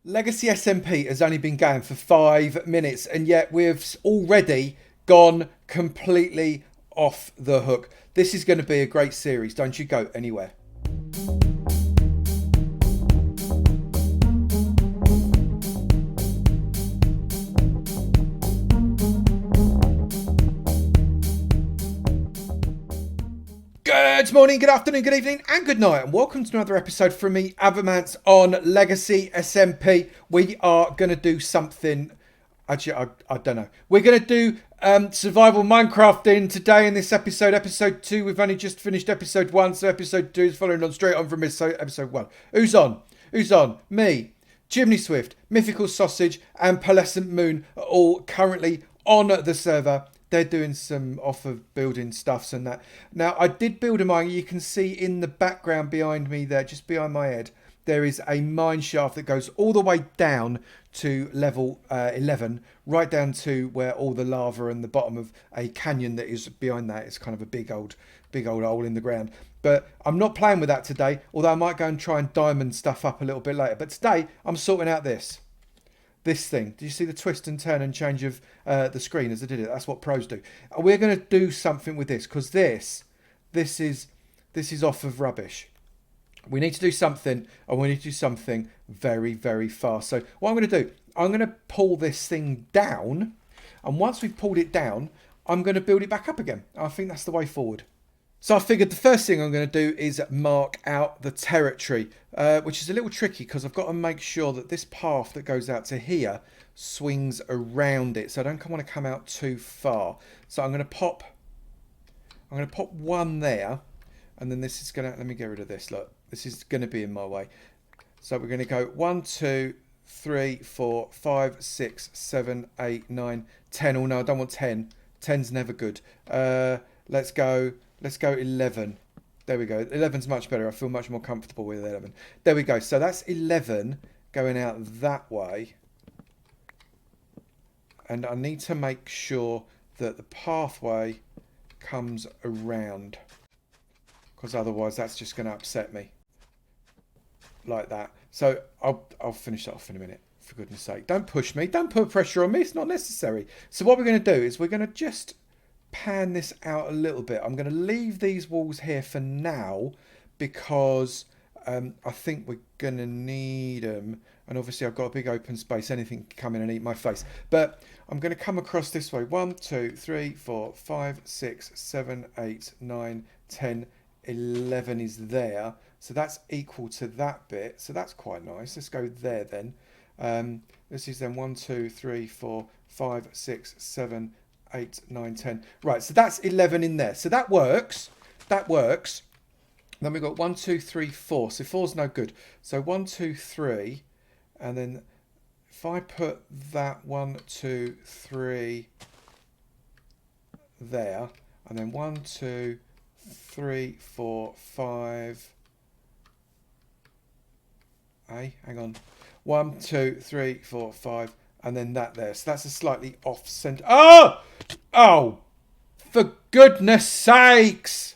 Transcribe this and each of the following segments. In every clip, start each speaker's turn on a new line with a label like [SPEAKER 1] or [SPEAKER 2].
[SPEAKER 1] Legacy SMP has only been going for 5 minutes, and yet we've already gone completely off the hook. This is going to be a great series. Don't you go anywhere. Good morning, good afternoon, good evening, and good night, and welcome to another episode from me, Avomance, on Legacy SMP. We are going to do something. Actually, I don't know. We're going to do survival Minecrafting today in this episode. Episode 2, we've only just finished episode 1, so episode 2 is following on straight on from episode 1. Who's on? Who's on? Me, Chimney Swift, Mythical Sausage, and Pearlescent Moon are all currently on the server. They're doing some offer building stuffs and that. Now, I did build a mine. You can see in the background behind me there, just behind my head, there is a mine shaft that goes all the way down to level 11, right down to where all the lava and the bottom of a canyon that is behind that is kind of a big old hole in the ground. But I'm not playing with that today, although I might go and try and diamond stuff up a little bit later. But today, I'm sorting out this thing. Do you see the twist and turn and change of the screen as I did it? That's what pros do. We're going to do something with this because this is off of rubbish. We need to do something, and we need to do something very, very fast. So what I'm going to do, I'm going to pull this thing down, and once we've pulled it down, I'm going to build it back up again. I think that's the way forward. So I figured the first thing I'm going to do is mark out the territory, which is a little tricky because I've got to make sure that this path that goes out to here swings around it. So I don't want to come out too far. So I'm going to pop one there, and then this is going to, let me get rid of this. Look, this is going to be in my way. So we're going to go 1, 2, 3, 4, 5, 6, 7, 8, 9, 10. Oh no, I don't want 10. 10's never good. Let's go 11. There we go. 11's much better. I feel much more comfortable with 11. There we go. So that's 11 going out that way. And I need to make sure that the pathway comes around, because otherwise that's just going to upset me. Like that. So I'll finish that off in a minute. For goodness sake. Don't push me. Don't put pressure on me. It's not necessary. So what we're going to do is we're going to just pan this out a little bit. I'm going to leave these walls here for now because I think we're going to need them. And obviously I've got a big open space. Anything can come in and eat my face. But I'm going to come across this way. 1, 2, 3, 4, 5, 6, 7, 8, 9, 10, 11 is there. So that's equal to that bit. So that's quite nice. Let's go there then. This is then 1, 2, 3, 4, 5, 6, 7, 8, 9, 10. Right, so that's 11 in there. So that works. That works. Then we've got 1, 2, 3, 4. So 4's no good. So 1, 2, 3. And then if I put that 1, 2, 3 there. And then 1, 2, 3, 4, 5. Hey, hang on. 1, 2, 3, 4, 5. And then that there. So that's a slightly off center. Oh! Oh! For goodness sakes!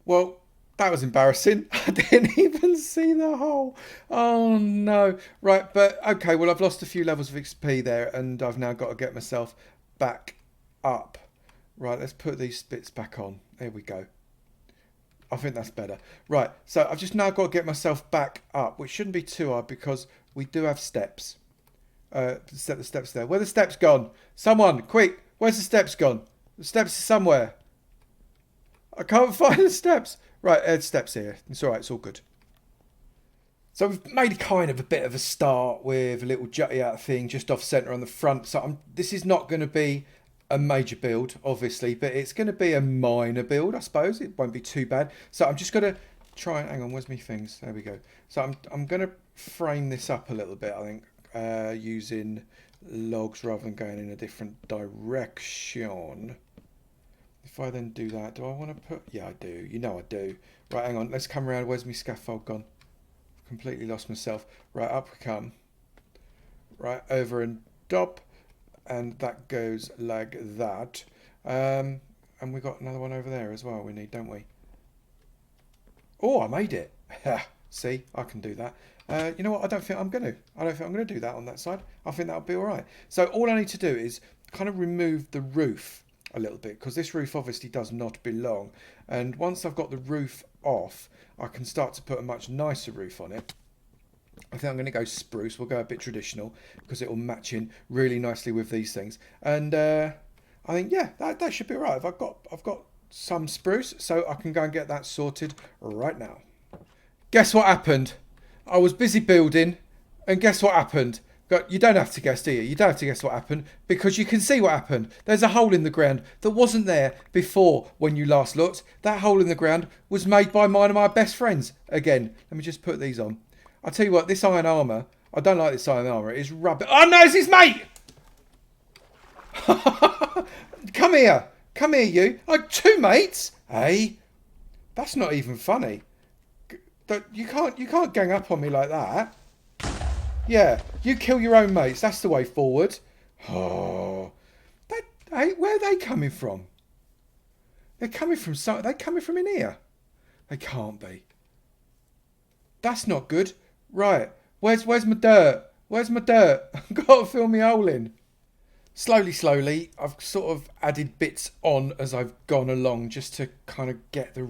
[SPEAKER 1] Well, that was embarrassing. I didn't even see the hole. Oh no. Right, but okay, well I've lost a few levels of XP there and I've now got to get myself back up. Right, let's put these bits back on. There we go. I think that's better. Right, so I've just now got to get myself back up, which shouldn't be too hard because we do have steps. Set the steps there. Where are the steps gone? Someone, quick! Where's the steps gone? The steps are somewhere. I can't find the steps. Right, there's steps here. It's all right. It's all good. So we've made kind of a bit of a start with a little jutty out thing just off centre on the front. So this is not going to be a major build, obviously, but it's going to be a minor build, I suppose. It won't be too bad. So I'm just going to try and hang on. Where's my things? There we go. So I'm going to frame this up a little bit, I think. Using logs rather than going in a different direction. If I then do that, do I want to put... Yeah, I do. You know I do. Right, hang on. Let's come around. Where's my scaffold gone? I've completely lost myself. Right, up we come. Right, over and dop. And that goes like that. And we got another one over there as well we need, don't we? Oh, I made it. See, I can do that. You know what? I don't think I'm going to do that on that side. I think that'll be all right. So all I need to do is kind of remove the roof a little bit, because this roof obviously does not belong. And once I've got the roof off, I can start to put a much nicer roof on it. I think I'm going to go spruce. We'll go a bit traditional because it will match in really nicely with these things. And I think, yeah, that should be all right. I've got some spruce, so I can go and get that sorted right now. Guess what happened? I was busy building, and guess what happened? You don't have to guess, do you? You don't have to guess what happened, because you can see what happened. There's a hole in the ground that wasn't there before when you last looked. That hole in the ground was made by mine and my best friends. Again, let me just put these on. I'll tell you what, this iron armour, I don't like this iron armour. It is rubbish. Oh no, it's his mate! Come here. Come here, you. Oh, two mates? Hey? That's not even funny. You can't gang up on me like that. Yeah, you kill your own mates. That's the way forward. Oh, hey, where are they coming from? They're coming from in here. They can't be. That's not good. Right, where's my dirt? Where's my dirt? I've got to fill my hole in. Slowly, I've sort of added bits on as I've gone along, just to kind of get the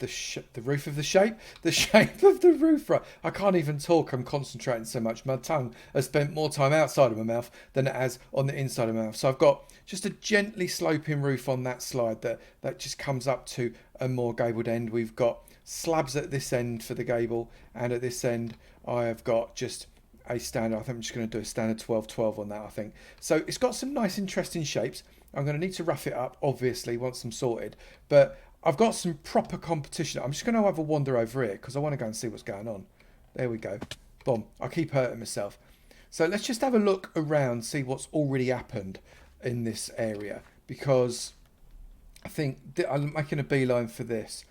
[SPEAKER 1] shape of the roof right. I can't even talk. I'm concentrating so much. My tongue has spent more time outside of my mouth than it has on the inside of my mouth. So I've got just a gently sloping roof on that slide that just comes up to a more gabled end. We've got slabs at this end for the gable, and at this end I have got just a standard. I think I'm just going to do a standard 12-12 on that, I think. So it's got some nice interesting shapes. I'm going to need to rough it up, obviously, once I'm sorted. But I've got some proper competition. I'm just going to have a wander over here because I want to go and see what's going on. There we go. Boom. I keep hurting myself. So let's just have a look around, see what's already happened in this area, because I think I'm making a beeline for this.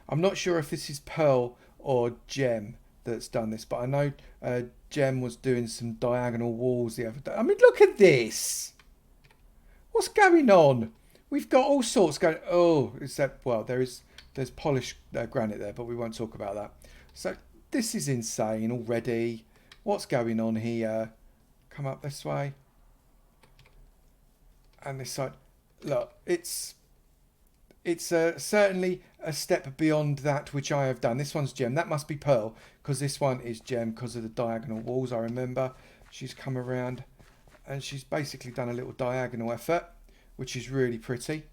[SPEAKER 1] I'm not sure if this is Pearl or Gem that's done this, but I know Gem was doing some diagonal walls the other day. I mean, look at this. What's going on? We've got all sorts going. Oh, except, well, there's polished granite there, but we won't talk about that. So this is insane already. What's going on here? Come up this way. And this side. Look, it's certainly a step beyond that which I have done. This one's Gem. That must be Pearl, because this one is Gem because of the diagonal walls. I remember she's come around and she's basically done a little diagonal effort, which is really pretty.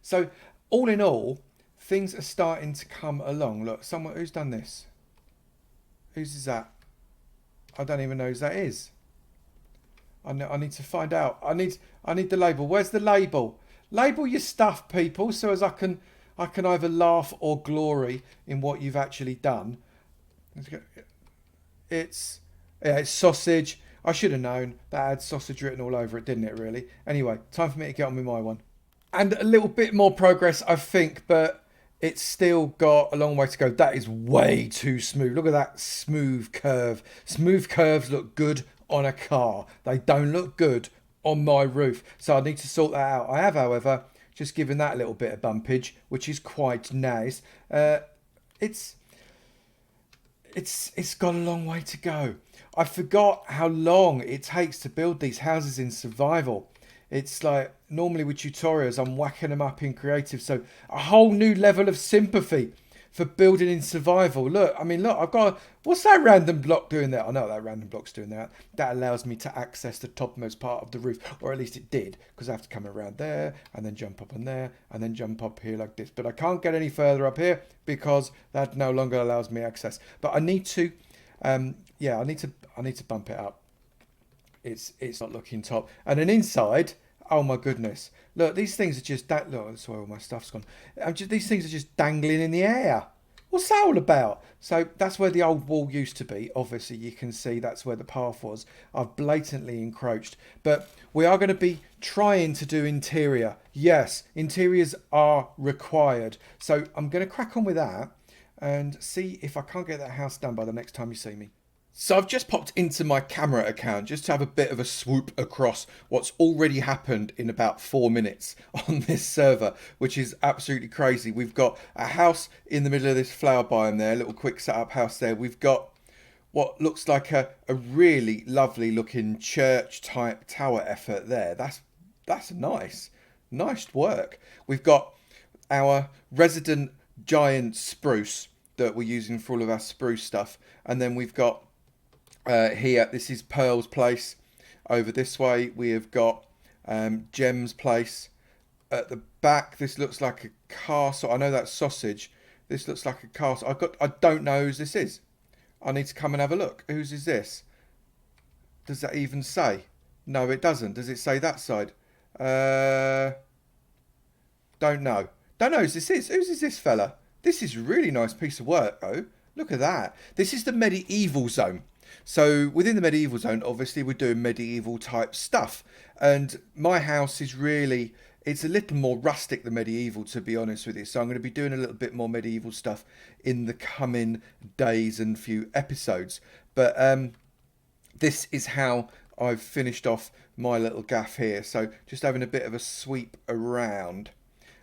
[SPEAKER 1] So all in all, things are starting to come along. Look, someone who's done this. Whose is that? I don't even know whose that is. I need to find out. I need the label. Where's the label? Label your stuff, people, so as I can either laugh or glory in what you've actually done. It's sausage. I should have known. That had sausage written all over it, didn't it, really? Anyway, time for me to get on with my one. And a little bit more progress, I think, but it's still got a long way to go. That is way too smooth. Look at that smooth curve. Smooth curves look good on a car. They don't look good on my roof. So I need to sort that out. I have, however, just given that a little bit of bumpage, which is quite nice. It's got a long way to go. I forgot how long it takes to build these houses in survival. It's like, normally with tutorials, I'm whacking them up in creative. So a whole new level of sympathy for building in survival. Look, I've got, what's that random block doing there? I know that random block's doing that. That allows me to access the topmost part of the roof, or at least it did, because I have to come around there and then jump up on there and then jump up here like this. But I can't get any further up here because that no longer allows me access. But I need to, I need to bump it up. It's not looking top. And then inside, oh my goodness. Look, these things are just... Look, that's where all my stuff's gone. These things are just dangling in the air. What's that all about? So that's where the old wall used to be. Obviously, you can see that's where the path was. I've blatantly encroached. But we are going to be trying to do interior. Yes, interiors are required. So I'm going to crack on with that and see if I can't get that house done by the next time you see me. So I've just popped into my camera account just to have a bit of a swoop across what's already happened in about 4 minutes on this server, which is absolutely crazy. We've got a house in the middle of this flower biome there, a little quick setup house there. We've got what looks like a really lovely looking church type tower effort there. That's nice work. We've got our resident giant spruce that we're using for all of our spruce stuff, and then we've got here, this is Pearl's place. Over this way we have got Gem's place. At the back, this looks like a castle. I know that's sausage. This looks like a castle. I don't know whose this is. I need to come and have a look. Whose is this? Does that even say? No, it doesn't. Does it say that side? Don't know. Don't know whose this is. Whose is this fella? This is a really nice piece of work, though. Look at that. This is the medieval zone. So within the medieval zone, obviously we're doing medieval type stuff. And my house is really, it's a little more rustic than medieval, to be honest with you. So I'm going to be doing a little bit more medieval stuff in the coming days and few episodes. But this is how I've finished off my little gaff here. So just having a bit of a sweep around.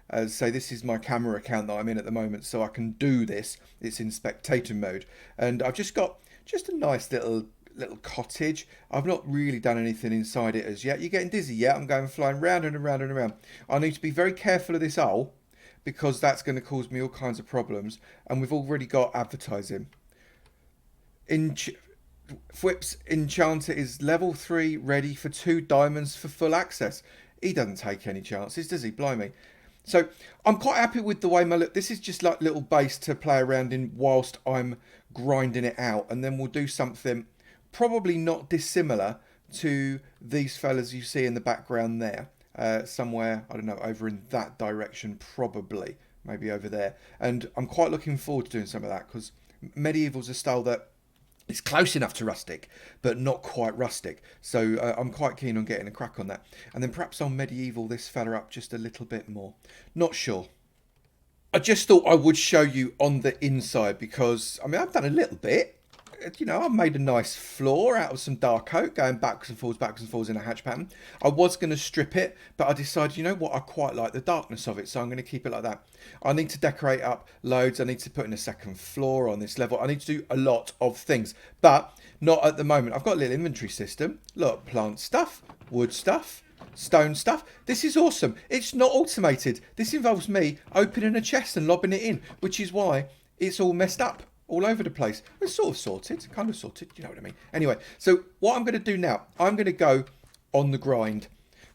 [SPEAKER 1] As say, this is my camera account that I'm in at the moment, so I can do this. It's in spectator mode, and I've just got just a nice little cottage. I've not really done anything inside it as yet. You're getting dizzy, yeah? I'm going flying round and around and around. I need to be very careful of this owl because that's going to cause me all kinds of problems. And we've already got advertising. Fwip's Enchanter is level 3, ready for 2 diamonds for full access. He doesn't take any chances, does he? Blimey. So I'm quite happy with the way my look. This is just like little base to play around in whilst I'm grinding it out, and then we'll do something probably not dissimilar to these fellas you see in the background there. Somewhere, I don't know, over in that direction, probably, maybe over there. And I'm quite looking forward to doing some of that because medieval's a style that it's close enough to rustic, but not quite rustic. So I'm quite keen on getting a crack on that. And then perhaps I'll medieval this fella up just a little bit more. Not sure. I just thought I would show you on the inside because, I mean, I've done a little bit. You know, I made a nice floor out of some dark oak, going backwards and forwards in a hatch pattern. I was going to strip it, but I decided, you know what, I quite like the darkness of it, so I'm going to keep it like that. I need to decorate up loads. I need to put in a second floor on this level. I need to do a lot of things, but not at the moment. I've got a little inventory system. Look, plant stuff, wood stuff, stone stuff. This is awesome. It's not automated. This involves me opening a chest and lobbing it in, which is why it's all messed up all over the place. It's sort of sorted, kind of sorted, you know what I mean. Anyway, so what I'm going to do now, I'm going to go on the grind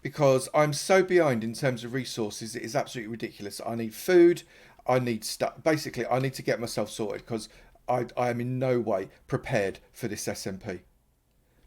[SPEAKER 1] because I'm so behind in terms of resources. It is absolutely ridiculous. I need food, I need stuff. Basically, I need to get myself sorted because I am in no way prepared for this SMP.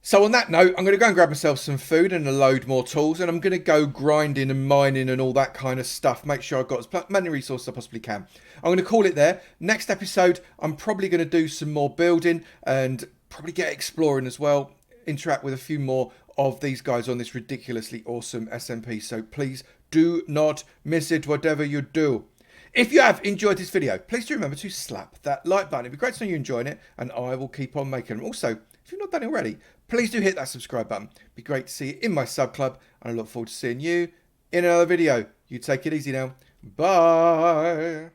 [SPEAKER 1] So on that note, I'm going to go and grab myself some food and a load more tools, and I'm going to go grinding and mining and all that kind of stuff. Make sure I've got as many resources as I possibly can. I'm going to call it there. Next episode, I'm probably going to do some more building and probably get exploring as well. Interact with a few more of these guys on this ridiculously awesome SMP. So please do not miss it, whatever you do. If you have enjoyed this video, please do remember to slap that like button. It'd be great to know you're enjoying it, and I will keep on making them. Also, if you've not done it already, please do hit that subscribe button. It'd be great to see you in my sub club, and I look forward to seeing you in another video. You take it easy now. Bye.